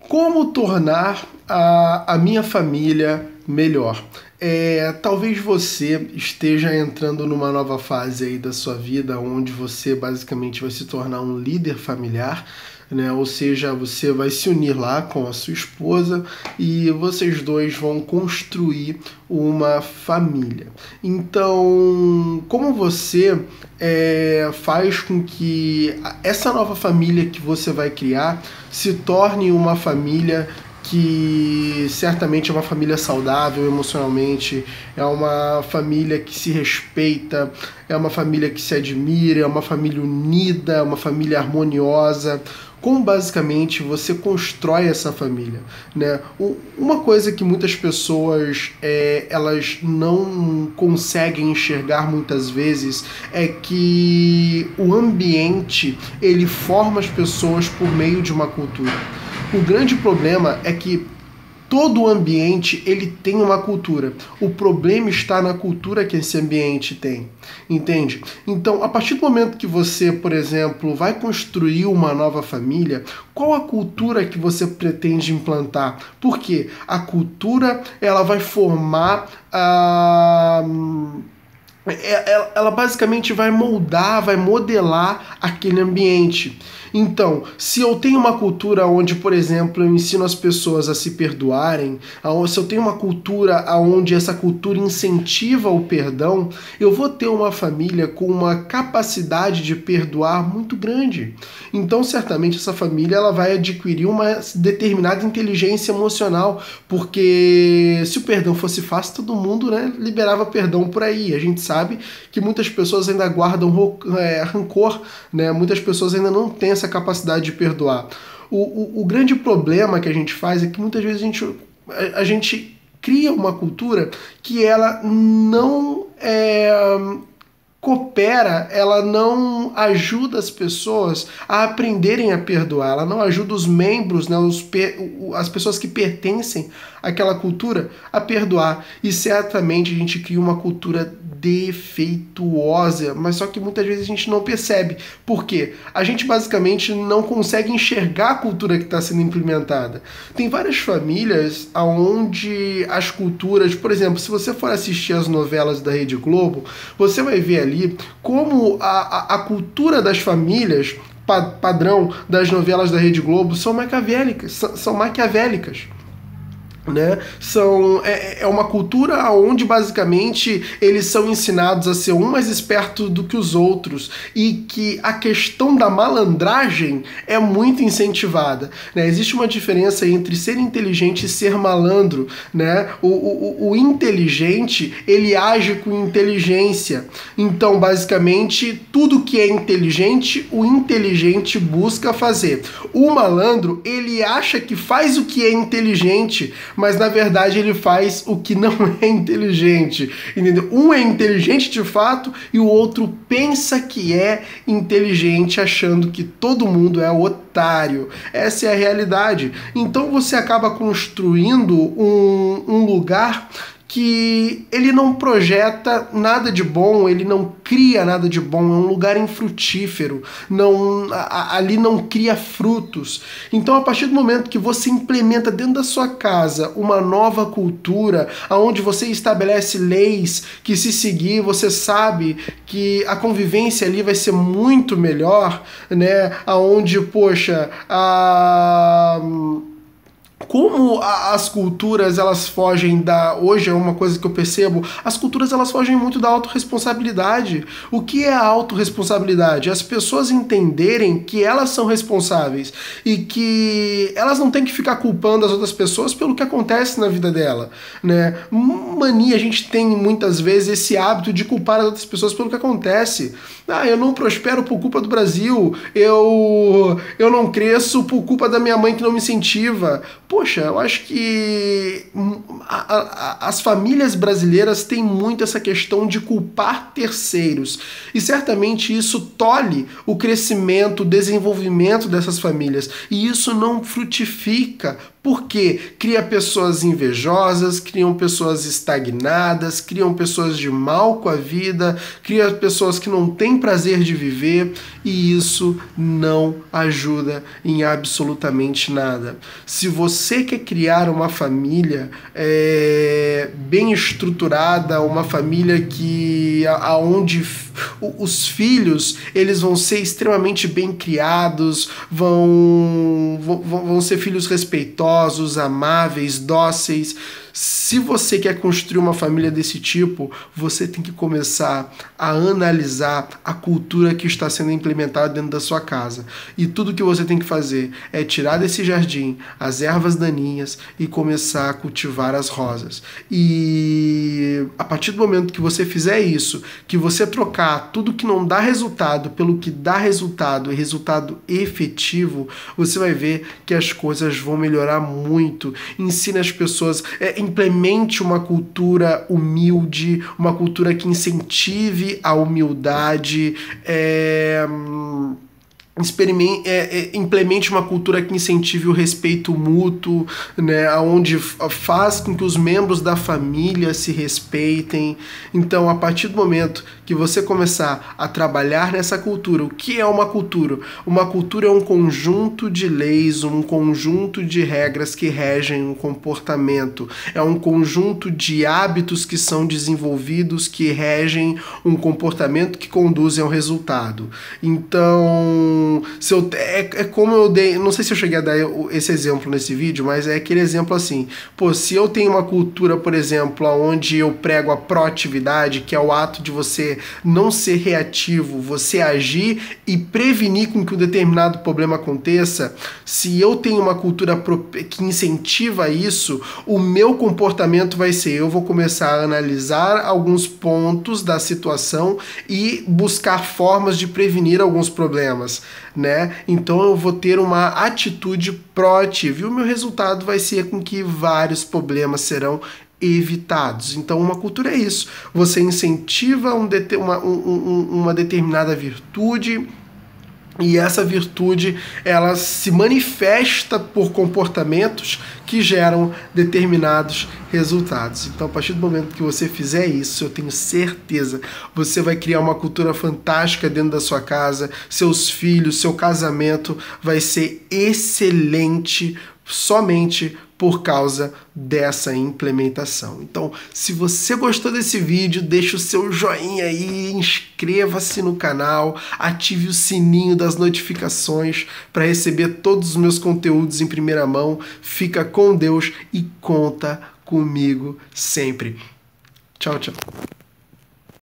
Como tornar a minha família melhor? Talvez você esteja entrando numa nova fase aí da sua vida, onde você basicamente vai se tornar um líder familiar, né? Ou seja, você vai se unir lá com a sua esposa e vocês dois vão construir uma família. Então, como você faz com que essa nova família que você vai criar se torne uma família que certamente é uma família saudável emocionalmente, é uma família que se respeita, é uma família que se admira, é uma família unida, é uma família harmoniosa. Como basicamente você constrói essa família, né? Uma coisa que muitas pessoas elas não conseguem enxergar muitas vezes é que o ambiente ele forma as pessoas por meio de uma cultura. O grande problema é que todo o ambiente ele tem uma cultura. O problema está na cultura que esse ambiente tem, entende? Então, a partir do momento que você, por exemplo, vai construir uma nova família, qual a cultura que você pretende implantar? Porque a cultura ela vai formar ela basicamente vai moldar, vai modelar aquele ambiente. Então, se eu tenho uma cultura onde, por exemplo, eu ensino as pessoas a se perdoarem, se eu tenho uma cultura onde essa cultura incentiva o perdão, eu vou ter uma família com uma capacidade de perdoar muito grande. Então, certamente, essa família ela vai adquirir uma determinada inteligência emocional, porque se o perdão fosse fácil, todo mundo, né, liberava perdão por aí. A gente sabe que muitas pessoas ainda guardam rancor, né? Muitas pessoas ainda não têm essa capacidade de perdoar. O grande problema que a gente faz é que muitas vezes a gente cria uma cultura que ela não coopera, ela não ajuda as pessoas a aprenderem a perdoar, ela não ajuda os membros, né, as pessoas que pertencem àquela cultura a perdoar. E certamente a gente cria uma cultura defeituosa, mas só que muitas vezes a gente não percebe. Por quê? A gente basicamente não consegue enxergar a cultura que está sendo implementada. Tem várias famílias onde as culturas, por exemplo, se você for assistir as novelas da Rede Globo, você vai ver ali como a cultura das famílias padrão das novelas da Rede Globo são maquiavélicas. Né? É uma cultura onde basicamente eles são ensinados a ser um mais esperto do que os outros e que a questão da malandragem é muito incentivada, né? Existe uma diferença entre ser inteligente e ser malandro, né? O inteligente ele age com inteligência, então basicamente tudo que é inteligente o inteligente busca fazer. O malandro ele acha que faz o que é inteligente, mas na verdade ele faz o que não é inteligente, entendeu? Um é inteligente de fato e o outro pensa que é inteligente, achando que todo mundo é otário. Essa é a realidade. Então você acaba construindo um lugar que ele não projeta nada de bom, ele não cria nada de bom, é um lugar infrutífero, ali não cria frutos. Então, a partir do momento que você implementa dentro da sua casa uma nova cultura, onde você estabelece leis que se seguir, você sabe que a convivência ali vai ser muito melhor, né? Onde, poxa, como as culturas elas fogem hoje é uma coisa que eu percebo, as culturas elas fogem muito da autorresponsabilidade. O que é a autorresponsabilidade? As pessoas entenderem que elas são responsáveis e que elas não têm que ficar culpando as outras pessoas pelo que acontece na vida dela, né? Mania, a gente tem muitas vezes esse hábito de culpar as outras pessoas pelo que acontece. Eu não prospero por culpa do Brasil, eu não cresço por culpa da minha mãe que não me incentiva. Poxa, eu acho que as famílias brasileiras têm muito essa questão de culpar terceiros. E certamente isso tolhe o crescimento, o desenvolvimento dessas famílias. E isso não frutifica. Porque cria pessoas invejosas, criam pessoas estagnadas, criam pessoas de mal com a vida, cria pessoas que não têm prazer de viver, e isso não ajuda em absolutamente nada. Se você quer criar uma família bem estruturada, uma família aonde os filhos eles vão ser extremamente bem criados, vão ser filhos respeitosos, amáveis, dóceis. Se você quer construir uma família desse tipo, você tem que começar a analisar a cultura que está sendo implementada dentro da sua casa. E tudo que você tem que fazer é tirar desse jardim as ervas daninhas e começar a cultivar as rosas. E a partir do momento que você fizer isso, que você trocar tudo que não dá resultado pelo que dá resultado e resultado efetivo, você vai ver que as coisas vão melhorar muito. Ensine as pessoas, implemente uma cultura humilde, uma cultura que incentive a humildade, implemente uma cultura que incentive o respeito mútuo, né, onde faz com que os membros da família se respeitem. Então, a partir do momento que você começar a trabalhar nessa cultura, o que é uma cultura? Uma cultura é um conjunto de leis, um conjunto de regras que regem um comportamento, é um conjunto de hábitos que são desenvolvidos, que regem um comportamento que conduzem ao resultado. Então, como eu dei, não sei se eu cheguei a dar esse exemplo nesse vídeo, mas é aquele exemplo assim, se eu tenho uma cultura, por exemplo, onde eu prego a proatividade, que é o ato de você não ser reativo, você agir e prevenir com que um determinado problema aconteça, se eu tenho uma cultura que incentiva isso, o meu comportamento vai ser, eu vou começar a analisar alguns pontos da situação e buscar formas de prevenir alguns problemas, né? Então eu vou ter uma atitude proativa e o meu resultado vai ser com que vários problemas serão evitados. Então uma cultura é isso, você incentiva uma determinada virtude, e essa virtude ela se manifesta por comportamentos que geram determinados resultados. Então, a partir do momento que você fizer isso, eu tenho certeza, você vai criar uma cultura fantástica dentro da sua casa, seus filhos, seu casamento vai ser excelente somente por causa dessa implementação. Então, se você gostou desse vídeo, deixa o seu joinha aí, inscreva-se no canal, ative o sininho das notificações para receber todos os meus conteúdos em primeira mão. Fica com Deus e conta comigo sempre. Tchau, tchau.